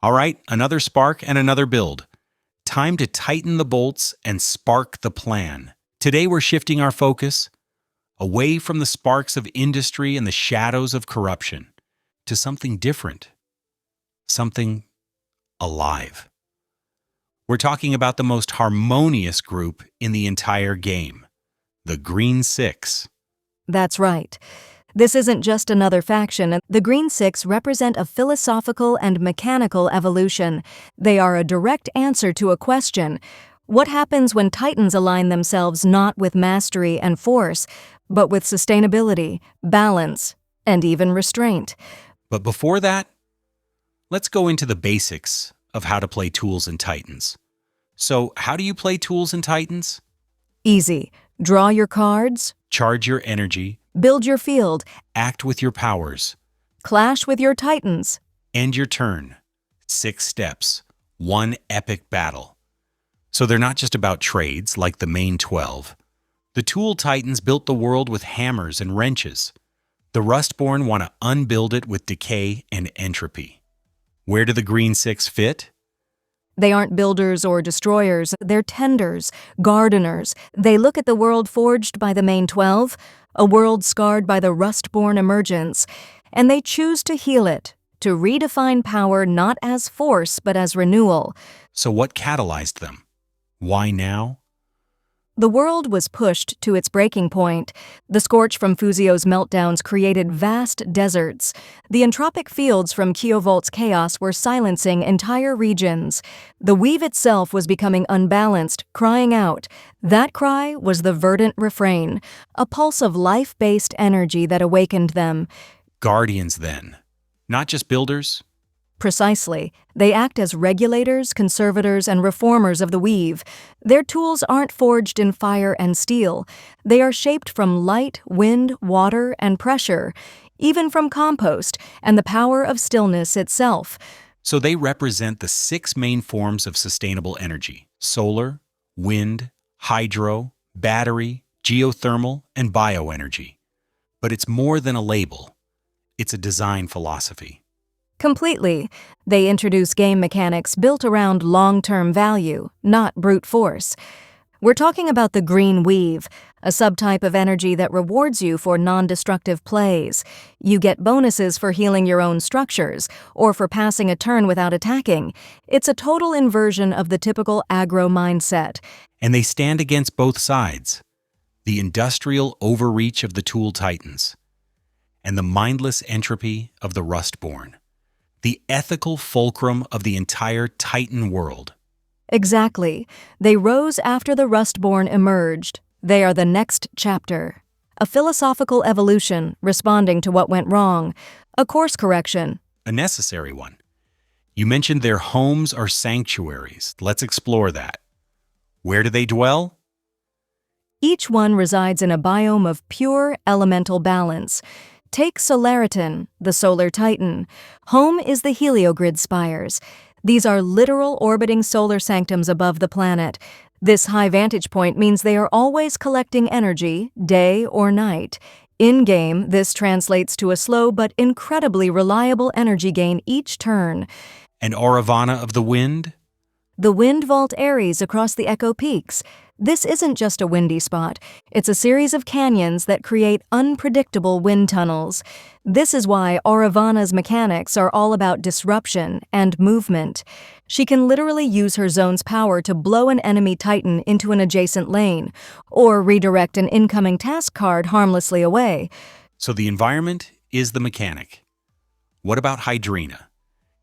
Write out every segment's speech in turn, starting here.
All right, another spark and another build. Time to tighten the bolts and spark the plan. Today we're shifting our focus away from the sparks of industry and the shadows of corruption to something different, something alive. We're talking about the most harmonious group in the entire game, the Green Six. That's right. This isn't just another faction. The Green Six represent a philosophical and mechanical evolution. They are a direct answer to a question. What happens when Titans align themselves not with mastery and force, but with sustainability, balance, and even restraint? But before that, let's go into the basics of how to play Tools and Titans. So, how do you play Tools and Titans? Easy. Draw your cards, Charge your energy, build your field, act with your powers, clash with your Titans. end your turn. 6 steps, one epic battle. So they're not just about trades like the main 12. The Tool Titans built the world with hammers and wrenches. The Rustborn want to unbuild it with decay and entropy. Where do the Green Six fit? They aren't builders or destroyers, they're tenders, gardeners. They look at the world forged by the main 12, a world scarred by the Rustborn emergence, and they choose to heal it, to redefine power not as force but as renewal. So what catalyzed them? Why now? The world was pushed to its breaking point. The scorch from Fuzio's meltdowns created vast deserts. The entropic fields from Keovolt's chaos were silencing entire regions. The weave itself was becoming unbalanced, crying out. That cry was the Verdant Refrain, a pulse of life-based energy that awakened them. Guardians, then. Not just builders? Precisely. They act as regulators, conservators, and reformers of the weave. Their tools aren't forged in fire and steel. They are shaped from light, wind, water, and pressure, even from compost and the power of stillness itself. So they represent the 6 main forms of sustainable energy: solar, wind, hydro, battery, geothermal, and bioenergy. But it's more than a label. It's a design philosophy. Completely. They introduce game mechanics built around long-term value, not brute force. We're talking about the green weave, a subtype of energy that rewards you for non-destructive plays. You get bonuses for healing your own structures, or for passing a turn without attacking. It's a total inversion of the typical aggro mindset. And they stand against both sides: the industrial overreach of the Tool Titans and the mindless entropy of the Rustborn, the ethical fulcrum of the entire Titan world. Exactly. They rose after the Rustborn emerged. They are the next chapter. A philosophical evolution responding to what went wrong. A course correction. A necessary one. You mentioned their homes are sanctuaries. Let's explore that. Where do they dwell? Each one resides in a biome of pure elemental balance. Take Solaritan, the solar titan. Home is the heliogrid spires. These are literal orbiting solar sanctums above the planet. This high vantage point means they are always collecting energy, day or night. In-game, this translates to a slow but incredibly reliable energy gain each turn. An Auravana of the wind? The Wind Vault Ares across the Echo Peaks. This isn't just a windy spot. It's a series of canyons that create unpredictable wind tunnels. This is why Auravana's mechanics are all about disruption and movement. She can literally use her zone's power to blow an enemy Titan into an adjacent lane, or redirect an incoming task card harmlessly away. So the environment is the mechanic. What about Hydrina?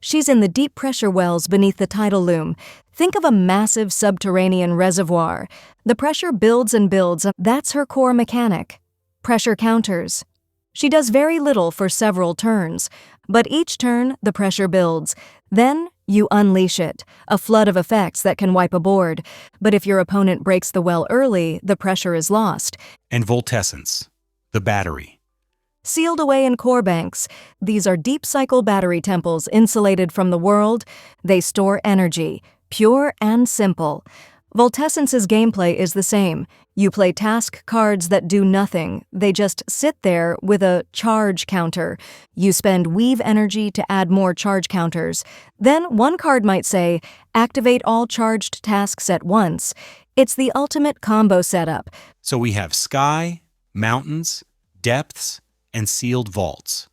She's in the deep pressure wells beneath the tidal loom. Think of a massive subterranean reservoir. The pressure builds and builds. That's her core mechanic. Pressure counters. She does very little for several turns, but each turn the pressure builds. Then you unleash it, a flood of effects that can wipe a board. But if your opponent breaks the well early, the pressure is lost. And Voltessence, the battery. Sealed away in core banks, these are deep cycle battery temples insulated from the world. They store energy, pure and simple. Voltescence's gameplay is the same. You play task cards that do nothing. They just sit there with a charge counter. You spend weave energy to add more charge counters. Then one card might say, activate all charged tasks at once. It's the ultimate combo setup. So we have sky, mountains, depths, and sealed vaults.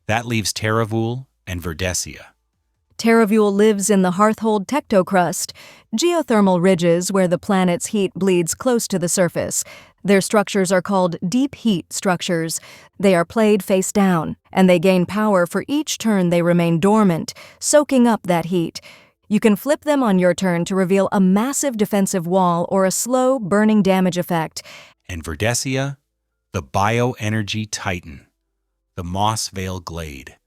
That leaves Terravul and Verdessia. Terravul lives in the Hearthhold tectocrust, geothermal ridges where the planet's heat bleeds close to the surface. Their structures are called deep heat structures. They are played face down, and they gain power for each turn they remain dormant, soaking up that heat. You can flip them on your turn to reveal a massive defensive wall or a slow, burning damage effect. And Verdessia, the bioenergy titan, the Moss Vale Glade.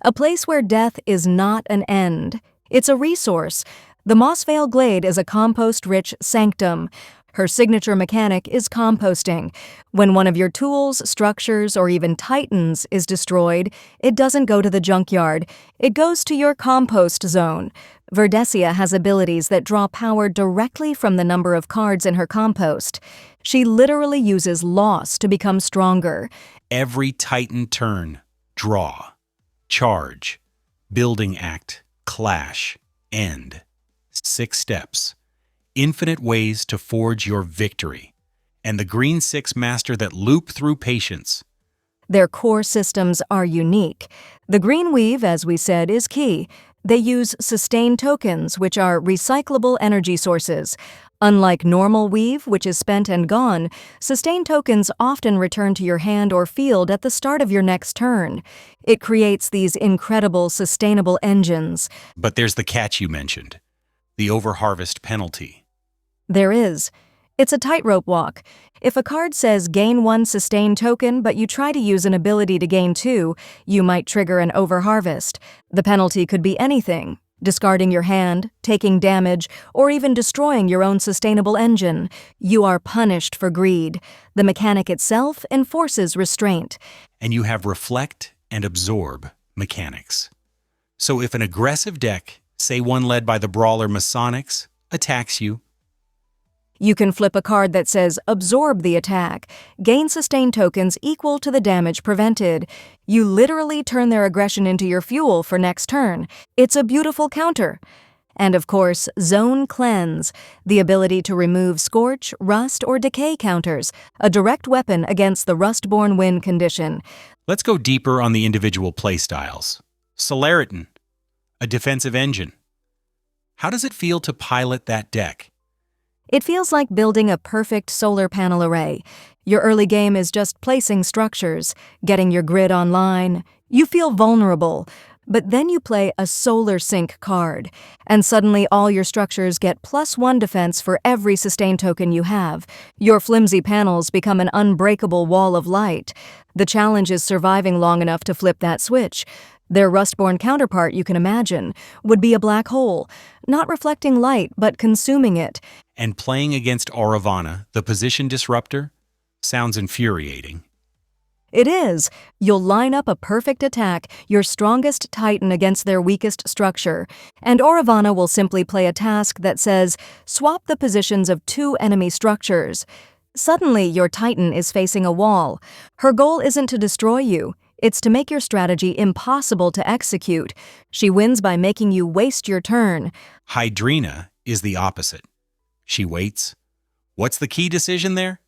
A place where death is not an end. It's a resource. The Moss Vale Glade is a compost-rich sanctum. Her signature mechanic is composting. When one of your tools, structures, or even titans is destroyed, it doesn't go to the junkyard. It goes to your compost zone. Verdessia has abilities that draw power directly from the number of cards in her compost. She literally uses loss to become stronger. Every titan turn, draw, charge, building act, clash, end. 6 steps. Infinite ways to forge your victory. And the Green 6 master that loop through patience. Their core systems are unique. The green weave, as we said, is key. They use sustain tokens, which are recyclable energy sources. Unlike normal weave, which is spent and gone, sustain tokens often return to your hand or field at the start of your next turn. It creates these incredible sustainable engines. But there's the catch you mentioned, the Overharvest Penalty. There is. It's a tightrope walk. If a card says gain 1 sustain token, but you try to use an ability to gain 2, you might trigger an overharvest. The penalty could be anything: discarding your hand, taking damage, or even destroying your own sustainable engine. You are punished for greed. The mechanic itself enforces restraint. And you have reflect and absorb mechanics. So if an aggressive deck, say one led by the brawler Masonics, attacks you, you can flip a card that says absorb the attack, gain sustain tokens equal to the damage prevented. You literally turn their aggression into your fuel for next turn. It's a beautiful counter. And of course, Zone Cleanse, the ability to remove scorch, rust, or decay counters, a direct weapon against the rust-borne wind condition. Let's go deeper on the individual playstyles. Solaritan, a defensive engine. How does it feel to pilot that deck? It feels like building a perfect solar panel array. Your early game is just placing structures, getting your grid online. You feel vulnerable, but then you play a solar sync card, and suddenly all your structures get +1 defense for every sustain token you have. Your flimsy panels become an unbreakable wall of light. The challenge is surviving long enough to flip that switch. Their rust-borne counterpart, you can imagine, would be a black hole, not reflecting light but consuming it. And playing against Auravana, the position disruptor, sounds infuriating. It is. You'll line up a perfect attack, your strongest titan against their weakest structure, and Auravana will simply play a task that says, swap the positions of 2 enemy structures. Suddenly, your titan is facing a wall. Her goal isn't to destroy you. It's to make your strategy impossible to execute. She wins by making you waste your turn. Hydrina is the opposite. She waits. What's the key decision there?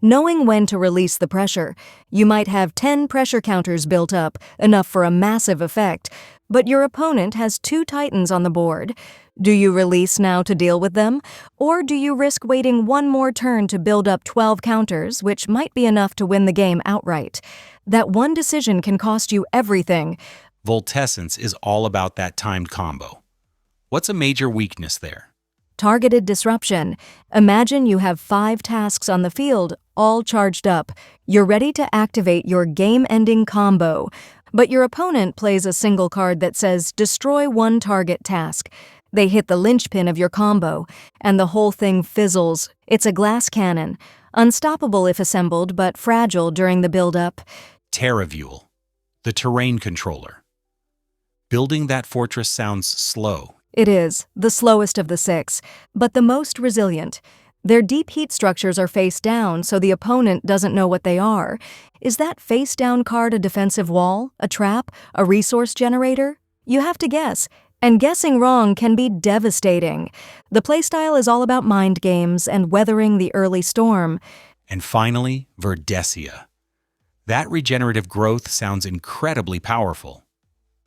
Knowing when to release the pressure. You might have 10 pressure counters built up, enough for a massive effect, but your opponent has 2 titans on the board. Do you release now to deal with them, or do you risk waiting 1 more turn to build up 12 counters, which might be enough to win the game outright? That one decision can cost you everything. Voltescence is all about that timed combo. What's a major weakness there? Targeted disruption. Imagine you have 5 tasks on the field, all charged up. You're ready to activate your game-ending combo, but your opponent plays a single card that says destroy 1 target task. They hit the linchpin of your combo, and the whole thing fizzles. It's a glass cannon. Unstoppable if assembled, but fragile during the build-up. Terravul, the terrain controller. Building that fortress sounds slow, It is, the slowest of the six, but the most resilient. Their deep heat structures are face down, so the opponent doesn't know what they are. Is that face down card a defensive wall, a trap, a resource generator? You have to guess, and guessing wrong can be devastating. The playstyle is all about mind games and weathering the early storm. And finally, Verdessia. That regenerative growth sounds incredibly powerful.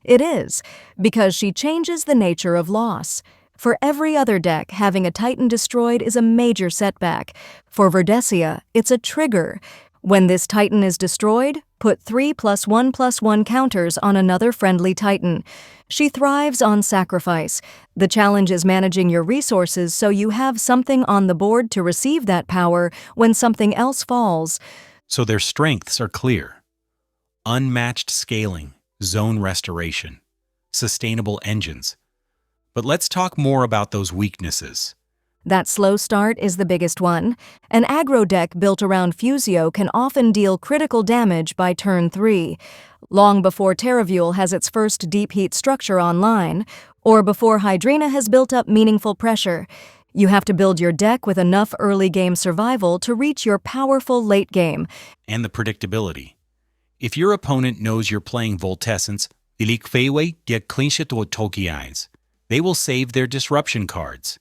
It is, because she changes the nature of loss. For every other deck, having a Titan destroyed is a major setback. For Verdessia, it's a trigger. When this Titan is destroyed, put 3+1/+1 counters on another friendly Titan. She thrives on sacrifice. The challenge is managing your resources so you have something on the board to receive that power when something else falls. So their strengths are clear. Unmatched scaling, zone restoration, sustainable engines. But let's talk more about those weaknesses. That slow start is the biggest one. An aggro deck built around Fusio can often deal critical damage by turn 3, long before Terrafuel has its first deep heat structure online, or before Hydrina has built up meaningful pressure. You have to build your deck with enough early game survival to reach your powerful late game. And the predictability. If your opponent knows you're playing Voltessence, they will save their disruption cards.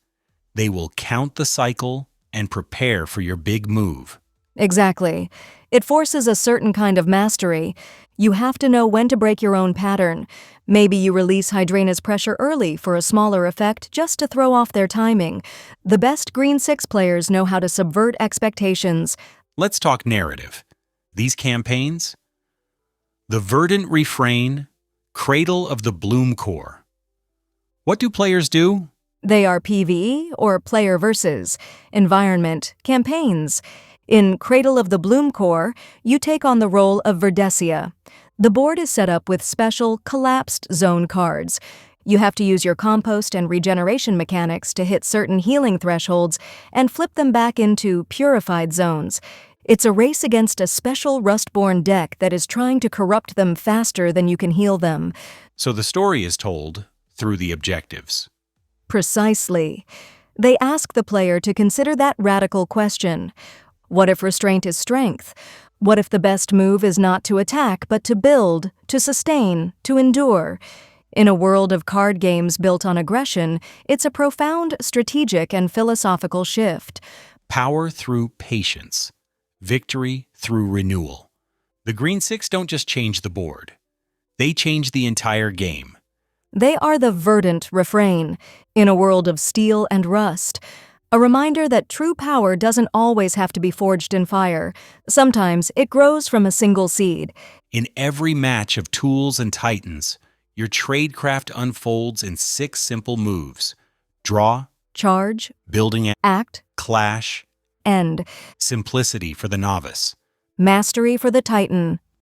They will count the cycle and prepare for your big move. Exactly. It forces a certain kind of mastery. You have to know when to break your own pattern. Maybe you release Hydrena's pressure early for a smaller effect just to throw off their timing. The best Green 6 players know how to subvert expectations. Let's talk narrative. These campaigns? The Verdant Refrain, Cradle of the Bloom Core. What do players do? They are PvE or player versus, environment, campaigns. In Cradle of the Bloom Core, you take on the role of Verdessia. The board is set up with special collapsed zone cards. You have to use your compost and regeneration mechanics to hit certain healing thresholds and flip them back into purified zones. It's a race against a special Rustborn deck that is trying to corrupt them faster than you can heal them. So the story is told through the objectives. Precisely. They ask the player to consider that radical question. What if restraint is strength? What if the best move is not to attack, but to build, to sustain, to endure? In a world of card games built on aggression, it's a profound strategic and philosophical shift. Power through patience. Victory through renewal. The Green 6 don't just change the board. They change the entire game. They are the Verdant Refrain, in a world of steel and rust. A reminder that true power doesn't always have to be forged in fire. Sometimes it grows from a single seed. In every match of tools and titans, your tradecraft unfolds in 6 simple moves. Draw, Charge, building, act, clash, end. simplicity for the novice. Mastery for the Titan.